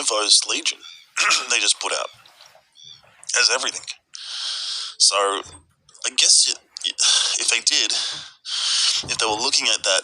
Lenovo's Legion. They just put out as everything. So I guess if they did, if they were looking at that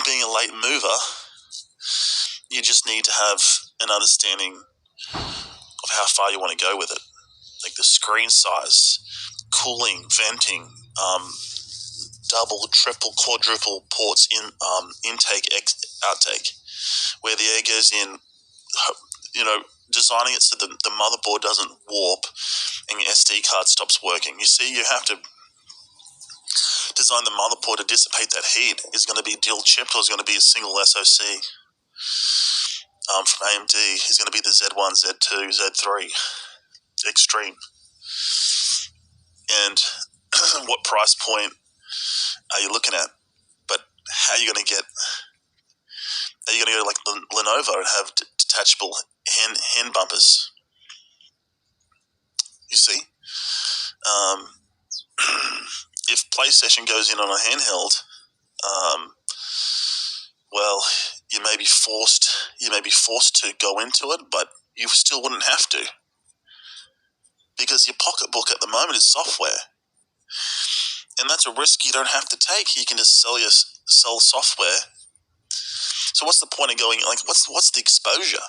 being a late mover, you just need to have an understanding of how far you want to go with it. Like the screen size, cooling, venting, double, triple, quadruple ports in intake, outtake, where the air goes in, designing it so the motherboard doesn't warp and your SD card stops working. You see, you have to design the motherboard to dissipate that heat. Is it going to be dual chipped or is it going to be a single SoC? From AMD is going to be the Z1, Z2, Z3 Extreme. And what price point are you looking at? But how are you going to get? Are you going to go like Lenovo and have detachable hand bumpers? You see, if PlayStation goes in on a handheld, well, you may be forced to go into it, but you still wouldn't have to, because your pocketbook at the moment is software, and that's a risk you don't have to take. You can just sell software. So what's the point of going? Like, what's the exposure?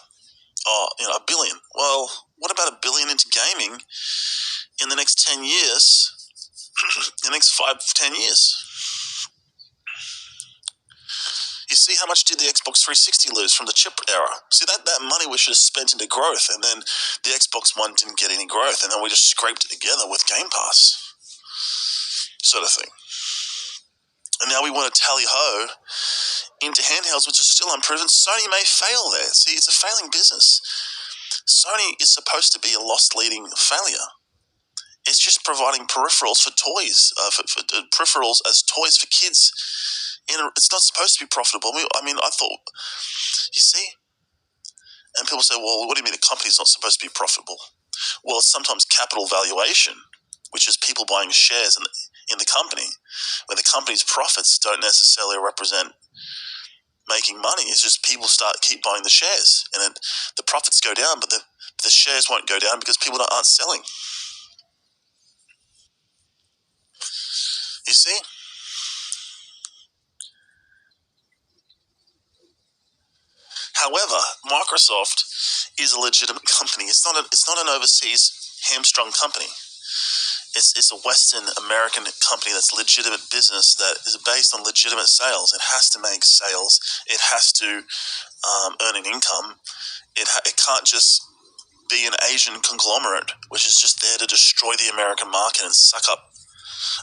Oh, $1 billion. Well, what about $1 billion into gaming in the next 10 years? The next 5-10 years. You see, how much did the Xbox 360 lose from the chip era? See, that money was just spent into growth, and then the Xbox One didn't get any growth, and then we just scraped it together with Game Pass, sort of thing. And now we want to tally-ho into handhelds, which are still unproven. Sony may fail there. See, it's a failing business. Sony is supposed to be a loss-leading failure. It's just providing peripherals for toys, for peripherals as toys for kids. It's not supposed to be profitable. I thought, you see? And people say, well, what do you mean the company's not supposed to be profitable? Well, it's sometimes capital valuation, which is people buying shares in the company, where the company's profits don't necessarily represent making money. It's just people keep buying the shares, and the profits go down, but the shares won't go down because people aren't selling. You see? However, Microsoft is a legitimate company. It's not an overseas hamstrung company. It's a Western American company that's legitimate business, that is based on legitimate sales. It has to make sales. It has to earn an income. It can't just be an Asian conglomerate which is just there to destroy the American market and suck up.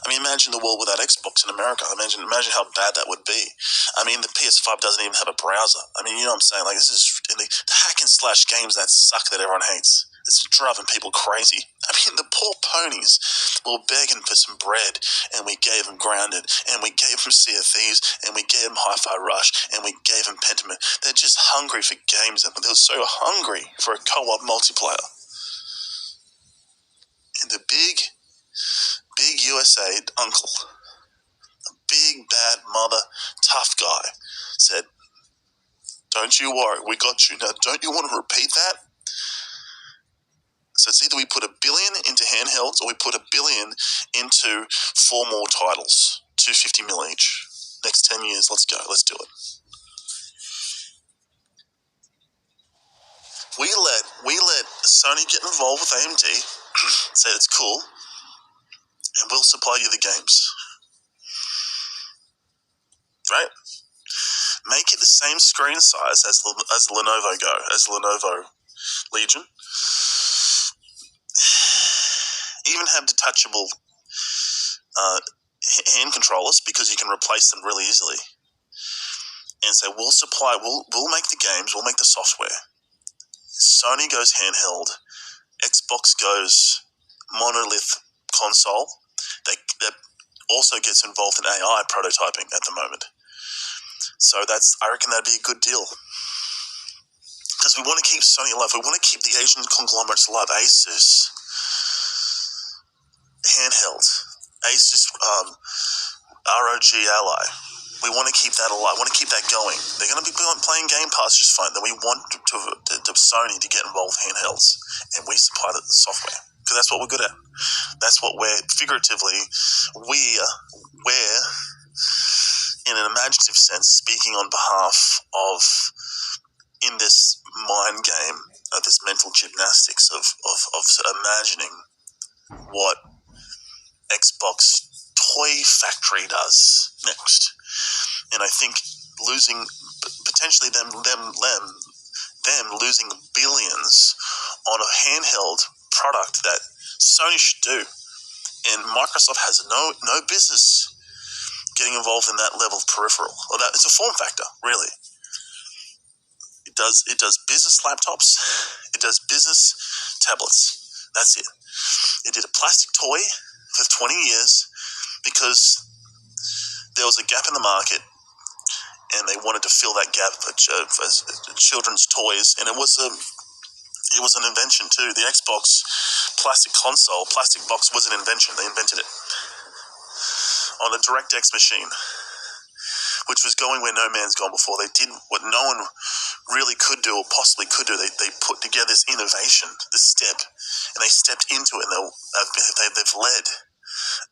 Imagine the world without Xbox in America. Imagine how bad that would be. The PS5 doesn't even have a browser. You know what I'm saying? Like, this is the hack and slash games that suck that everyone hates. It's driving people crazy. The poor ponies were begging for some bread, and we gave them Grounded, and we gave them Sea of Thieves, and we gave them Hi-Fi Rush, and we gave them Pentiment. They're just hungry for games, and they're so hungry for a co-op multiplayer. And the big USA uncle, a big bad mother tough guy, said, don't you worry, we got you. Now, don't you want to repeat that? So it's either we put $1 billion into handhelds, or we put $1 billion into 4 more titles, $250 million each. Next 10 years, let's go, let's do it. We let Sony get involved with AMD, say it's cool, and we'll supply you the games. Right? Make it the same screen size as Lenovo Legion. Even have detachable hand controllers, because you can replace them really easily. And say, we'll make the games, we'll make the software. Sony goes handheld, Xbox goes monolith console. That also gets involved in AI prototyping at the moment. So I reckon that'd be a good deal. Because we want to keep Sony alive. We want to keep the Asian conglomerates alive. Asus, handheld. Asus, ROG Ally. We want to keep that alive. We want to keep that going. They're going to be playing Game Pass just fine. Then we want Sony to get involved with handhelds, and we supply the software because that's what we're good at. That's what we're we're in an imaginative sense speaking on behalf of in this mind game, this mental gymnastics of imagining what Xbox Toy Factory does next. And I think losing potentially them losing billions on a handheld product that Sony should do, and Microsoft has no business getting involved in that level of peripheral. Or that it's a form factor, really. It does business laptops, it does business tablets. That's it. It did a plastic toy for 20 years because there was a gap in the market and they wanted to fill that gap for children's toys, and it was an invention too. The Xbox plastic box was an invention. They invented it on a DirectX machine, which was going where no man's gone before. They did what no one really could do or possibly could do. They put together this innovation, this step, and they stepped into it, and they've led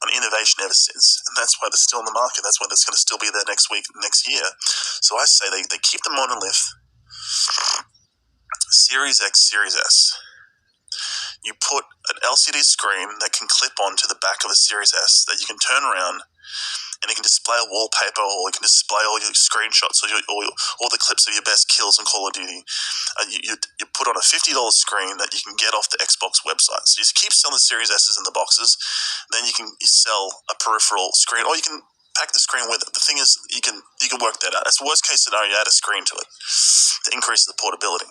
on innovation ever since. And that's why they're still in the market. That's why it's going to still be there next year. So I say they keep the monolith, Series X, Series S. You put an LCD screen that can clip onto the back of a Series S that you can turn around, and you can display a wallpaper, or you can display all your screenshots or all the clips of your best kills in Call of Duty. You put on a $50 screen that you can get off the Xbox website. So you keep selling the Series S's in the boxes, then you sell a peripheral screen, or you can pack the screen with it. The thing is, you can work that out. That's the worst case scenario. You add a screen to it to increase the portability.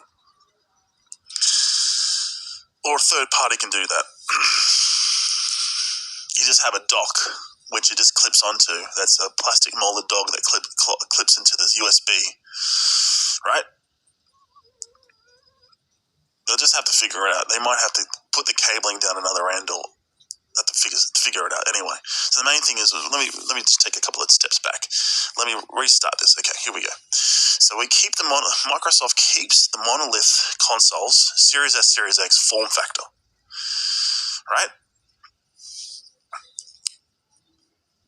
Or a third party can do that. You just have a dock which it just clips onto. That's a plastic molded dog that clips into this USB, right? They'll just have to figure it out. They might have to put the cabling down another end, or have to figure it out anyway. So the main thing is, let me just take a couple of steps back. Let me restart this. Okay, here we go. So Microsoft keeps the monolith consoles, Series S, Series X form factor, right?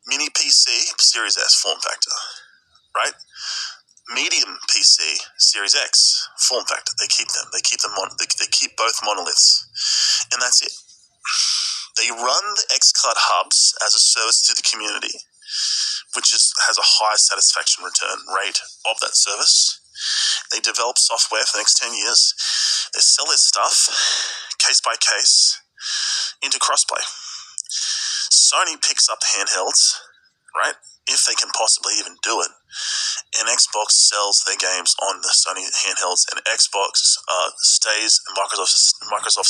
Mini PC, Series S form factor, right? Medium PC, Series X form factor. They keep them. They keep both monoliths, and that's it. They run the xCloud hubs as a service to the community, which has a high satisfaction return rate of that service. They develop software for the next 10 years. They sell their stuff case by case into crossplay. Sony picks up handhelds, right? If they can possibly even do it. And Xbox sells their games on the Sony handhelds, and Microsoft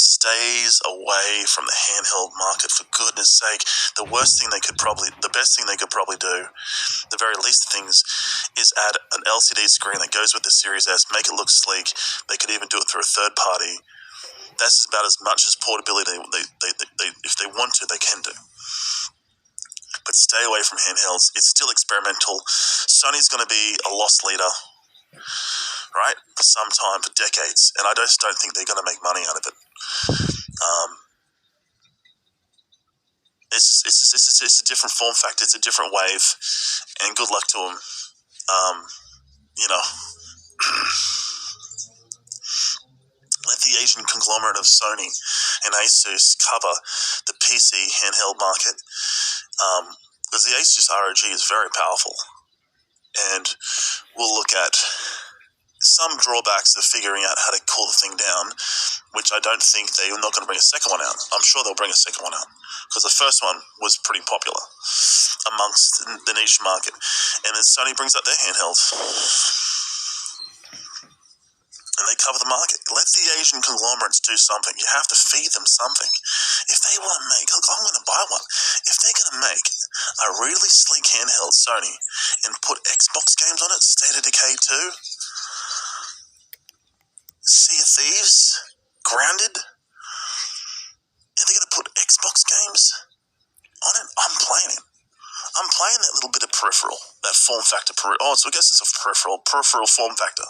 stays away from the handheld market, for goodness sake. The best thing they could probably do, the very least things, is add an LCD screen that goes with the Series S, make it look sleek. They could even do it through a third party. That's about as much as portability they if they want to, they can do. But stay away from handhelds. It's still experimental. Sony's going to be a loss leader, right, for some time, for decades, and I just don't think they're going to make money out of it. It's a different form factor. It's a different wave, and good luck to them. Let the Asian conglomerate of Sony and Asus cover the PC handheld market, because the Asus ROG is very powerful, and we'll look at some drawbacks of figuring out how to cool the thing down, which I don't think they're not going to bring a second one out. I'm sure they'll bring a second one out, because the first one was pretty popular amongst the niche market. And then Sony brings out their handheld, and they cover the market. Let the Asian conglomerates do something. You have to feed them something. If they want to make, look, I'm going to buy one. If they're going to make a really sleek handheld, Sony, and put Xbox games on it, State of Decay 2, Sea of Thieves, Grounded, and they're going to put Xbox games on it, I'm playing it. I'm playing that little bit of peripheral, that form factor. So I guess it's a peripheral form factor.